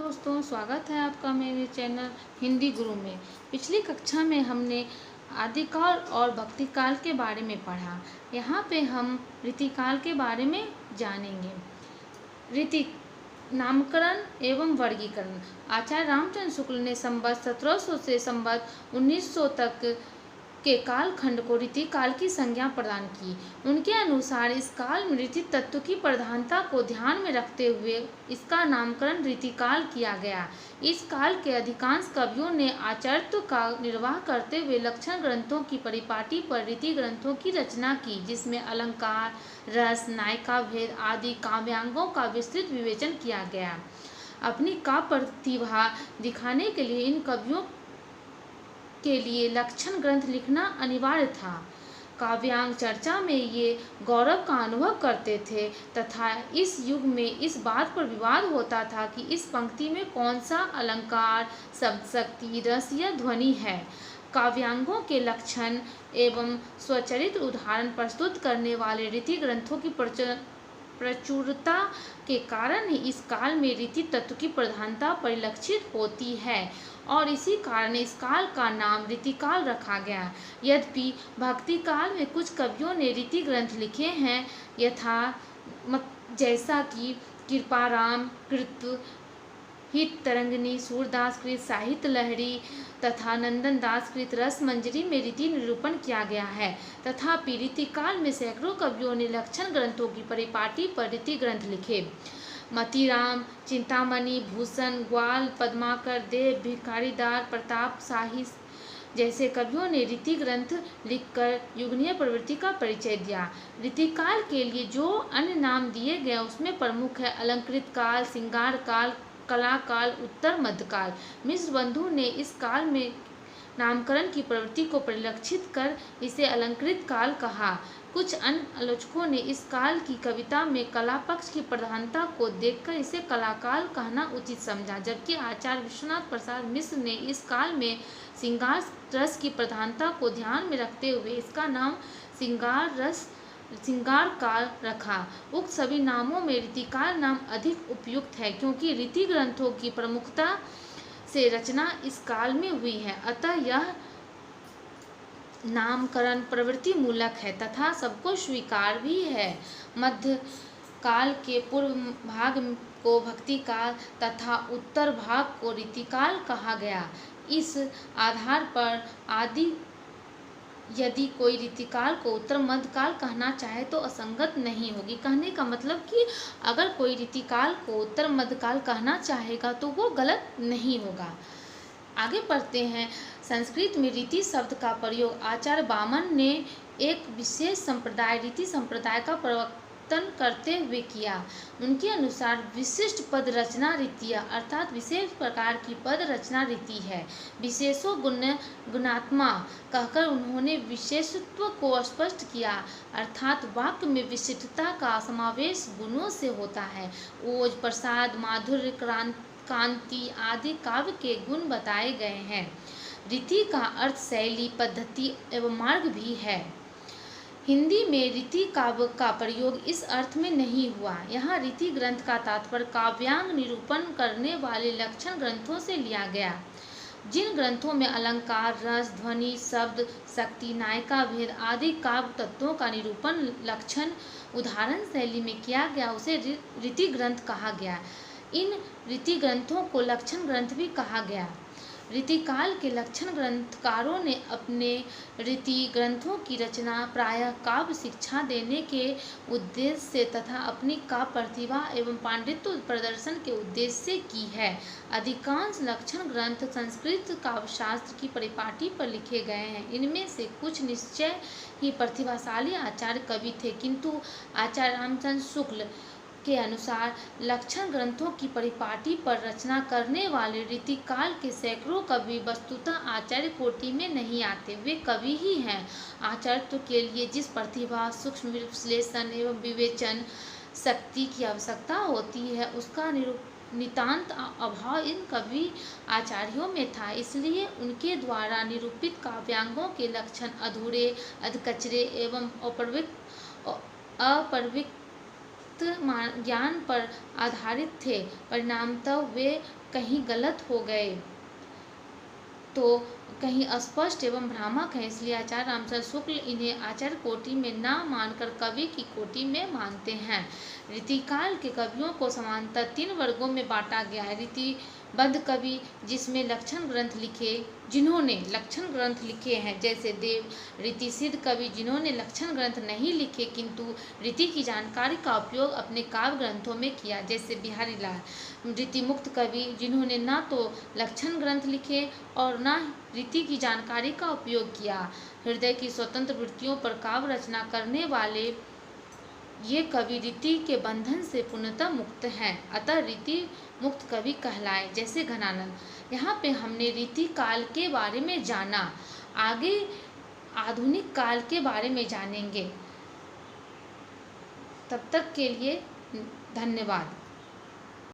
दोस्तों, स्वागत है आपका मेरे चैनल हिंदी गुरु में। पिछली कक्षा में हमने आदिकाल और भक्तिकाल के बारे में पढ़ा। यहाँ पे हम रीतिकाल के बारे में जानेंगे। रीति नामकरण एवं वर्गीकरण। आचार्य रामचंद्र शुक्ल ने संवत 1700 से संवत 1900 तक के कालखंड को रीति काल की संज्ञा प्रदान की। उनके अनुसार इस काल में रीति तत्व की प्रधानता को ध्यान में रखते हुए इसका नामकरण रीतिकाल किया गया। इस काल के अधिकांश कवियों ने आचार्यत्व का निर्वाह करते हुए लक्षण ग्रंथों की परिपाटी पर रीति ग्रंथों की रचना की, जिसमें अलंकार, रस, नायिका भेद आदि काव्यांगों का विस्तृत विवेचन किया गया। अपनी काव्य प्रतिभा दिखाने के लिए इन कवियों के लिए लक्षण ग्रंथ लिखना अनिवार्य था। काव्यांग चर्चा में ये गौरव का अनुभव करते थे तथा इस युग में इस बात पर विवाद होता था कि इस पंक्ति में कौन सा अलंकार, शब्द शक्ति, रस या ध्वनि है। काव्यांगों के लक्षण एवं स्वचरित्र उदाहरण प्रस्तुत करने वाले रीति ग्रंथों की प्रचुरता के कारण ही इस काल में रीति तत्व की प्रधानता परिलक्षित होती है और इसी कारण इस काल का नाम रीतिकाल रखा गया। यद्यपि भक्ति काल में कुछ कवियों ने रीति ग्रंथ लिखे हैं, जैसा कि कृपाराम कृत, हित तरंगिणी, सूरदास कृत साहित्य लहरी तथा नंदन दास कृत रस मंजरी में रीति निरूपण किया गया है। तथापि रीतिकाल में सैकड़ों कवियों ने लक्षण ग्रंथों की परिपाटी पर रीति ग्रंथ लिखे। मतीराम, चिंतामणि, भूषण, ग्वाल, पद्माकर, देव, भिखारीदार, प्रताप शाही जैसे कवियों ने रीति ग्रंथ लिखकर युगनीय प्रवृत्ति का परिचय दिया। रीतिकाल के लिए जो अन्य नाम दिए गए उसमें प्रमुख है अलंकृत काल, श्रृंगार काल, कला काल, उत्तर मध्यकाल। मिश्र बंधु ने इस काल में नामकरण की प्रवृत्ति को परिलक्षित कर इसे अलंकृत काल कहा। कुछ अन्य आलोचकों ने इस काल की कविता में कला पक्ष की प्रधानता को देखकर इसे कलाकाल कहना उचित समझा, जबकि आचार्य विश्वनाथ प्रसाद मिश्र ने इस काल में श्रृंगार रस की प्रधानता को ध्यान में रखते हुए इसका नाम श्रृंगार काल रखा। उक्त सभी नामों में रीतिकाल नाम अधिक उपयुक्त है, क्योंकि रीति ग्रंथों की प्रमुखता से रचना इस काल में हुई है। अतः यह नामकरण प्रवृत्ति मूलक है तथा सबको स्वीकार भी है। मध्य काल के पूर्व भाग को भक्ति काल तथा उत्तर भाग को रीतिकाल कहा गया। इस आधार पर यदि कोई रीतिकाल को उत्तर मध्यकाल कहना चाहे तो असंगत नहीं होगी। कहने का मतलब कि अगर कोई रीतिकाल को उत्तर मध्यकाल कहना चाहेगा तो वो गलत नहीं होगा। आगे पढ़ते हैं। संस्कृत में रीति शब्द का प्रयोग आचार्य वामन ने एक विशेष संप्रदाय रीति संप्रदाय का प्रवर्तन करते हुए किया। उनके अनुसार विशिष्ट पद रचना रीति अर्थात विशेष प्रकार की पद रचना रीति है। विशेषो गुणात्मा कहकर उन्होंने विशेषत्व को स्पष्ट किया, अर्थात वाक्य में विशिष्टता का समावेश गुणों से होता है। ओज, प्रसाद, माधुर्य, कांति आदि काव्य के गुण बताए गए हैं। रीति का अर्थ शैली, पद्धति एवं मार्ग भी है। हिंदी में रीति काव्य का प्रयोग इस अर्थ में नहीं हुआ। यहाँ रीति ग्रंथ का तात्पर्य काव्यांग निरूपण करने वाले लक्षण ग्रंथों से लिया गया। जिन ग्रंथों में अलंकार, रस, ध्वनि, शब्द शक्ति, नायिका भेद आदि काव्य तत्वों का निरूपण लक्षण उदाहरण शैली में किया गया उसे रीति ग्रंथ कहा गया। इन रीति ग्रंथों को लक्षण ग्रंथ भी कहा गया। रीतिकाल के लक्षण ग्रंथकारों ने अपने रीति ग्रंथों की रचना प्रायः काव्य शिक्षा देने के उद्देश्य से तथा अपनी काव्य प्रतिभा एवं पांडित्य प्रदर्शन के उद्देश्य से की है। अधिकांश लक्षण ग्रंथ संस्कृत काव्यशास्त्र की परिपाटी पर लिखे गए हैं। इनमें से कुछ निश्चय ही प्रतिभाशाली आचार्य कवि थे, किंतु आचार्य रामचंद्र शुक्ल के अनुसार लक्षण ग्रंथों की परिपाटी पर रचना करने वाले रीतिकाल के सैकड़ों कवि वस्तुतः आचार्य कोटि में नहीं आते, वे कवि ही हैं। आचार्यत्व के लिए जिस प्रतिभा, सूक्ष्म विश्लेषण एवं विवेचन शक्ति की आवश्यकता होती है उसका नितांत अभाव इन कवि आचार्यों में था। इसलिए उनके द्वारा निरूपित काव्यांगों के लक्षण अधूरे, अधकचरे एवं अपरविक्त ज्ञान पर आधारित थे। परिणामतः वे कहीं गलत हो गए तो कहीं अस्पष्ट एवं भ्रामक हैं, इसलिए आचार्य रामचंद्र शुक्ल इन्हें आचार्य कोटि में ना मानकर कवि की कोटि में मानते हैं। रीतिकाल के कवियों को समांतर 3 वर्गों में बांटा गया है। रीतिबद्ध कवि जिन्होंने लक्षण ग्रंथ लिखे हैं, जैसे देव। रीतिसिद्ध कवि जिन्होंने लक्षण ग्रंथ नहीं लिखे किंतु रीति की जानकारी का उपयोग अपने काव्य ग्रंथों में किया, जैसे बिहारी लाल। रीतिमुक्त कवि जिन्होंने न तो लक्षण ग्रंथ लिखे और न रीति की जानकारी का उपयोग किया। हृदय की स्वतंत्र वृत्तियों पर काव्य रचना करने वाले ये कवि रीति के बंधन से पूर्णतः मुक्त हैं, अतः रीति मुक्त कवि कहलाए, जैसे घनानंद। यहाँ पे हमने रीति काल के बारे में जाना, आगे आधुनिक काल के बारे में जानेंगे। तब तक के लिए धन्यवाद।